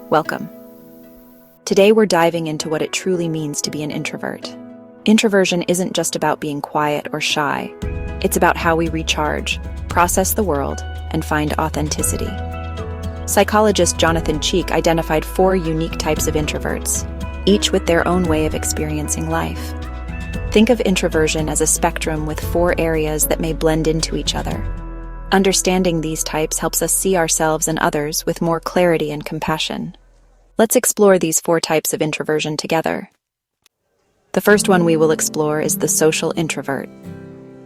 Welcome. Today we're diving into what it truly means to be an introvert. Introversion isn't just about being quiet or shy. It's about how we recharge, process the world, and find authenticity. Psychologist Jonathan Cheek identified 4 unique types of introverts, each with their own way of experiencing life. Think of introversion as a spectrum with 4 areas that may blend into each other. Understanding these types helps us see ourselves and others with more clarity and compassion. Let's explore these 4 types of introversion together. The first one we will explore is the social introvert.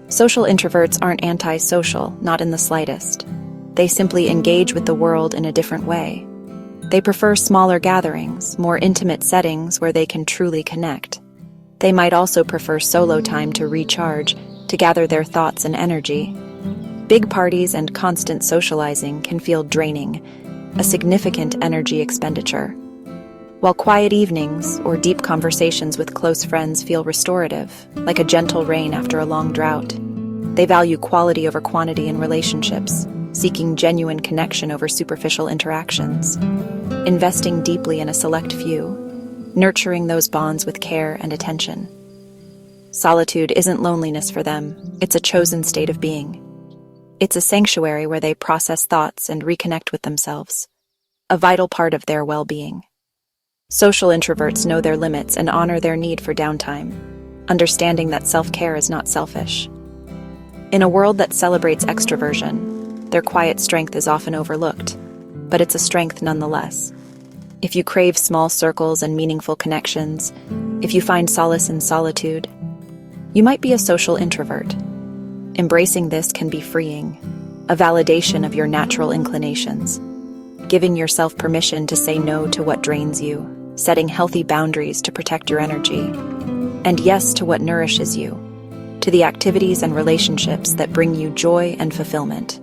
Social introverts aren't antisocial, not in the slightest. They simply engage with the world in a different way. They prefer smaller gatherings, more intimate settings where they can truly connect. They might also prefer solo time to recharge, to gather their thoughts and energy. Big parties and constant socializing can feel draining, a significant energy expenditure. While quiet evenings or deep conversations with close friends feel restorative, like a gentle rain after a long drought, they value quality over quantity in relationships, seeking genuine connection over superficial interactions, investing deeply in a select few, nurturing those bonds with care and attention. Solitude isn't loneliness for them, it's a chosen state of being. It's a sanctuary where they process thoughts and reconnect with themselves, a vital part of their well-being. Social introverts know their limits and honor their need for downtime, understanding that self-care is not selfish. In a world that celebrates extroversion, their quiet strength is often overlooked, but it's a strength nonetheless. If you crave small circles and meaningful connections, if you find solace in solitude, you might be a social introvert. Embracing this can be freeing, a validation of your natural inclinations, giving yourself permission to say no to what drains you, setting healthy boundaries to protect your energy, and yes to what nourishes you, to the activities and relationships that bring you joy and fulfillment.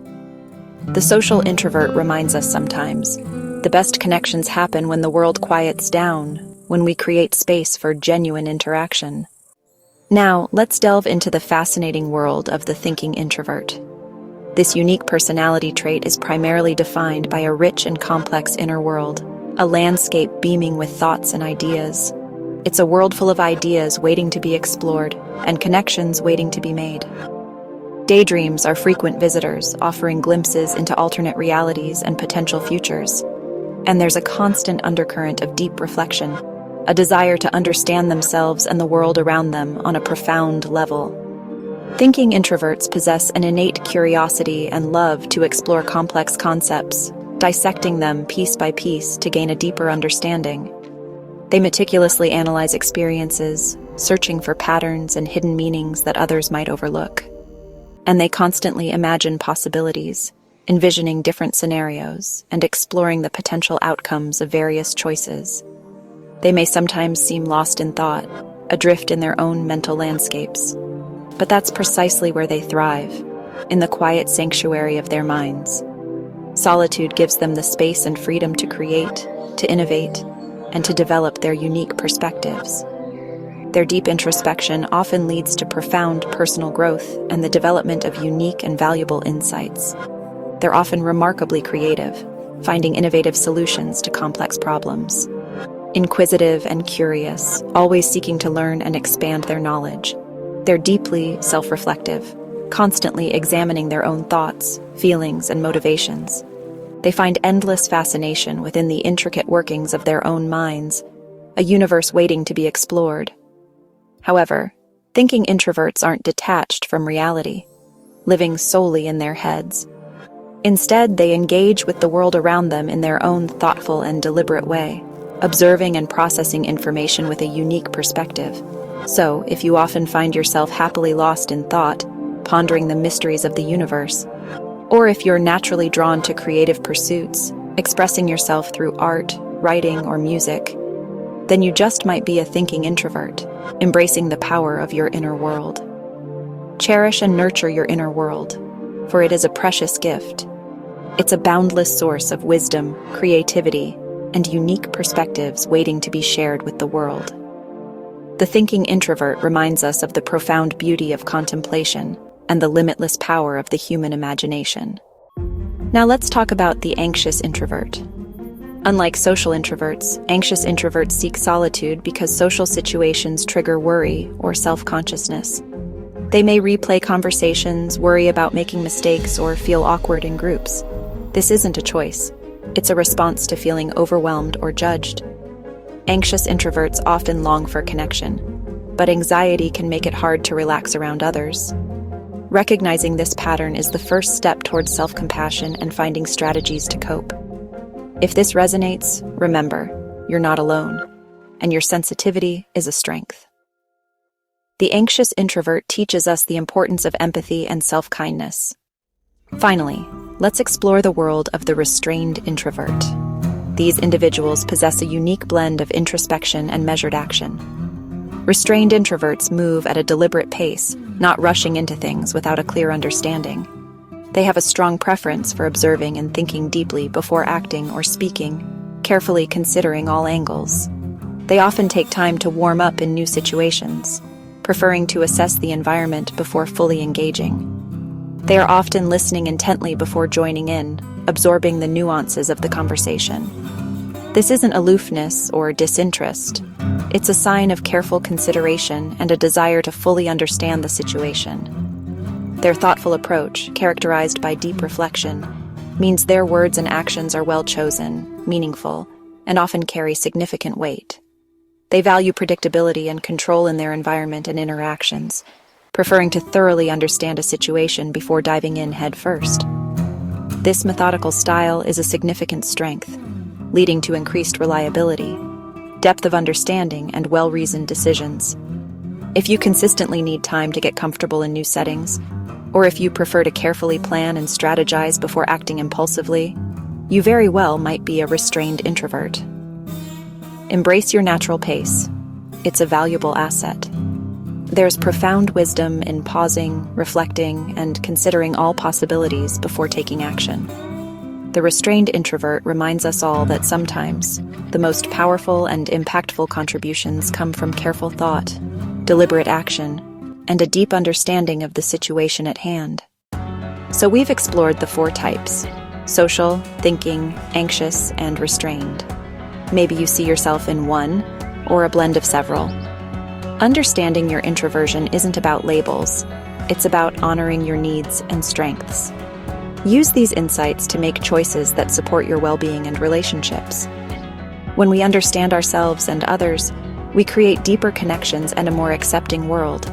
The social introvert reminds us sometimes, the best connections happen when the world quiets down, when we create space for genuine interaction. Now, let's delve into the fascinating world of the thinking introvert. This unique personality trait is primarily defined by a rich and complex inner world, a landscape beaming with thoughts and ideas. It's a world full of ideas waiting to be explored and connections waiting to be made. Daydreams are frequent visitors, offering glimpses into alternate realities and potential futures. And there's a constant undercurrent of deep reflection, a desire to understand themselves and the world around them on a profound level. Thinking introverts possess an innate curiosity and love to explore complex concepts, dissecting them piece by piece to gain a deeper understanding. They meticulously analyze experiences, searching for patterns and hidden meanings that others might overlook. And they constantly imagine possibilities, envisioning different scenarios and exploring the potential outcomes of various choices. They may sometimes seem lost in thought, adrift in their own mental landscapes. But that's precisely where they thrive, in the quiet sanctuary of their minds. Solitude gives them the space and freedom to create, to innovate, and to develop their unique perspectives. Their deep introspection often leads to profound personal growth and the development of unique and valuable insights. They're often remarkably creative, finding innovative solutions to complex problems. Inquisitive and curious, always seeking to learn and expand their knowledge. They're deeply self-reflective, constantly examining their own thoughts, feelings, and motivations. They find endless fascination within the intricate workings of their own minds, a universe waiting to be explored. However, thinking introverts aren't detached from reality, living solely in their heads. Instead, they engage with the world around them in their own thoughtful and deliberate way, observing and processing information with a unique perspective. So, if you often find yourself happily lost in thought, pondering the mysteries of the universe, or if you're naturally drawn to creative pursuits, expressing yourself through art, writing, or music, then you just might be a thinking introvert, embracing the power of your inner world. Cherish and nurture your inner world, for it is a precious gift. It's a boundless source of wisdom, creativity, and unique perspectives waiting to be shared with the world. The thinking introvert reminds us of the profound beauty of contemplation and the limitless power of the human imagination. Now let's talk about the anxious introvert. Unlike social introverts, anxious introverts seek solitude because social situations trigger worry or self-consciousness. They may replay conversations, worry about making mistakes, or feel awkward in groups. This isn't a choice. It's a response to feeling overwhelmed or judged. Anxious introverts often long for connection, but anxiety can make it hard to relax around others. Recognizing this pattern is the first step towards self-compassion and finding strategies to cope. If this resonates, remember, you're not alone, and your sensitivity is a strength. The anxious introvert teaches us the importance of empathy and self-kindness. Finally, let's explore the world of the restrained introvert. These individuals possess a unique blend of introspection and measured action. Restrained introverts move at a deliberate pace, not rushing into things without a clear understanding. They have a strong preference for observing and thinking deeply before acting or speaking, carefully considering all angles. They often take time to warm up in new situations, preferring to assess the environment before fully engaging. They are often listening intently before joining in, absorbing the nuances of the conversation. This isn't aloofness or disinterest. It's a sign of careful consideration and a desire to fully understand the situation. Their thoughtful approach, characterized by deep reflection, means their words and actions are well chosen, meaningful, and often carry significant weight. They value predictability and control in their environment and interactions, preferring to thoroughly understand a situation before diving in head first. This methodical style is a significant strength, leading to increased reliability, depth of understanding, and well-reasoned decisions. If you consistently need time to get comfortable in new settings, or if you prefer to carefully plan and strategize before acting impulsively, you very well might be a restrained introvert. Embrace your natural pace. It's a valuable asset. There's profound wisdom in pausing, reflecting, and considering all possibilities before taking action. The restrained introvert reminds us all that sometimes the most powerful and impactful contributions come from careful thought, deliberate action, and a deep understanding of the situation at hand. So we've explored the 4 types: social, thinking, anxious, and restrained. Maybe you see yourself in one, or a blend of several. Understanding your introversion isn't about labels. It's about honoring your needs and strengths. Use these insights to make choices that support your well-being and relationships. When we understand ourselves and others, we create deeper connections and a more accepting world.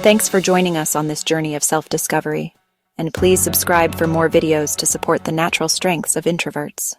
Thanks for joining us on this journey of self-discovery, and please subscribe for more videos to support the natural strengths of introverts.